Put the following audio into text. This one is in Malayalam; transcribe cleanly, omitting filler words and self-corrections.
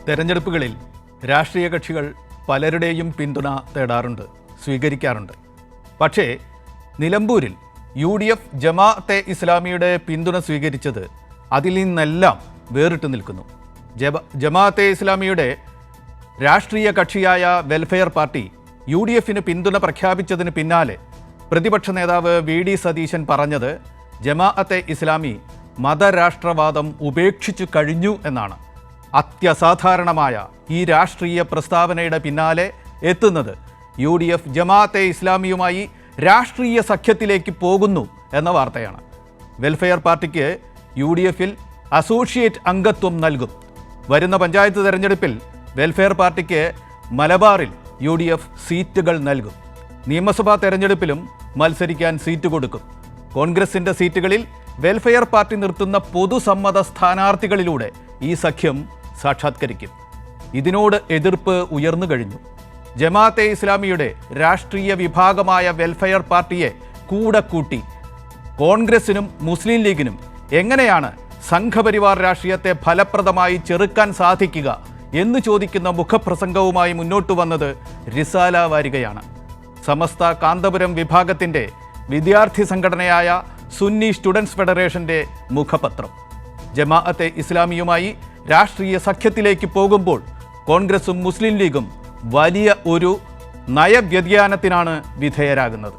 തെരഞ്ഞെടുപ്പുകളിൽ രാഷ്ട്രീയ കക്ഷികൾ പലരുടെയും പിന്തുണ തേടാറുണ്ട്, സ്വീകരിക്കാറുണ്ട്. പക്ഷേ നിലമ്പൂരിൽ UDF ജമാഅത്തെ ഇസ്ലാമിയുടെ പിന്തുണ സ്വീകരിച്ചത് അതിൽ നിന്നെല്ലാം വേറിട്ട് നിൽക്കുന്നു. ജമാഅത്തെ ഇസ്ലാമിയുടെ രാഷ്ട്രീയ കക്ഷിയായ വെൽഫെയർ പാർട്ടി UDFന് പിന്തുണ പ്രഖ്യാപിച്ചതിന് പിന്നാലെ പ്രതിപക്ഷ നേതാവ് VD സതീശൻ പറഞ്ഞത് ജമാഅത്തെ ഇസ്ലാമി മതരാഷ്ട്രവാദം ഉപേക്ഷിച്ചു കഴിഞ്ഞു എന്നാണ്. അത്യസാധാരണമായ ഈ രാഷ്ട്രീയ പ്രസ്താവനയുടെ പിന്നാലെ എത്തുന്നത് UDF ജമാഅത്തെ ഇസ്ലാമിയുമായി രാഷ്ട്രീയ സഖ്യത്തിലേക്ക് പോകുന്നു എന്ന വാർത്തയാണ്. വെൽഫെയർ പാർട്ടിക്ക് UDFൽ അസോസിയേറ്റ് അംഗത്വം നൽകും. വരുന്ന പഞ്ചായത്ത് തെരഞ്ഞെടുപ്പിൽ വെൽഫെയർ പാർട്ടിക്ക് മലബാറിൽ UDF സീറ്റുകൾ നൽകും. നിയമസഭാ തെരഞ്ഞെടുപ്പിലും മത്സരിക്കാൻ സീറ്റ് കൊടുക്കും. കോൺഗ്രസിൻ്റെ സീറ്റുകളിൽ വെൽഫെയർ പാർട്ടി നിർത്തുന്ന പൊതുസമ്മത സ്ഥാനാർത്ഥികളിലൂടെ ഈ സഖ്യം സാക്ഷാത്കരിക്കും. ഇതിനോട് എതിർപ്പ് ഉയർന്നു കഴിഞ്ഞു. ജമാഅത്തെ ഇസ്ലാമിയുടെ രാഷ്ട്രീയ വിഭാഗമായ വെൽഫെയർ പാർട്ടിയെ കൂടെ കൂട്ടി കോൺഗ്രസിനും മുസ്ലിം ലീഗിനും എങ്ങനെയാണ് സംഘപരിവാർ രാഷ്ട്രീയത്തെ ഫലപ്രദമായി ചെറുക്കാൻ സാധിക്കുക എന്ന് ചോദിക്കുന്ന മുഖപ്രസംഗവുമായി മുന്നോട്ട് വന്നത് റിസാല വാരികയാണ്. സമസ്ത കാന്തപുരം വിഭാഗത്തിൻ്റെ വിദ്യാർത്ഥി സംഘടനയായ സുന്നി സ്റ്റുഡൻസ് ഫെഡറേഷൻ്റെ മുഖപത്രം. ജമാഅത്തെ ഇസ്ലാമിയുമായി രാഷ്ട്രീയ സഖ്യത്തിലേക്ക് പോകുമ്പോൾ കോൺഗ്രസും മുസ്ലിം ലീഗും വലിയ ഒരു നയവ്യതിയാനത്തിനാണ് വിധേയരാകുന്നത്.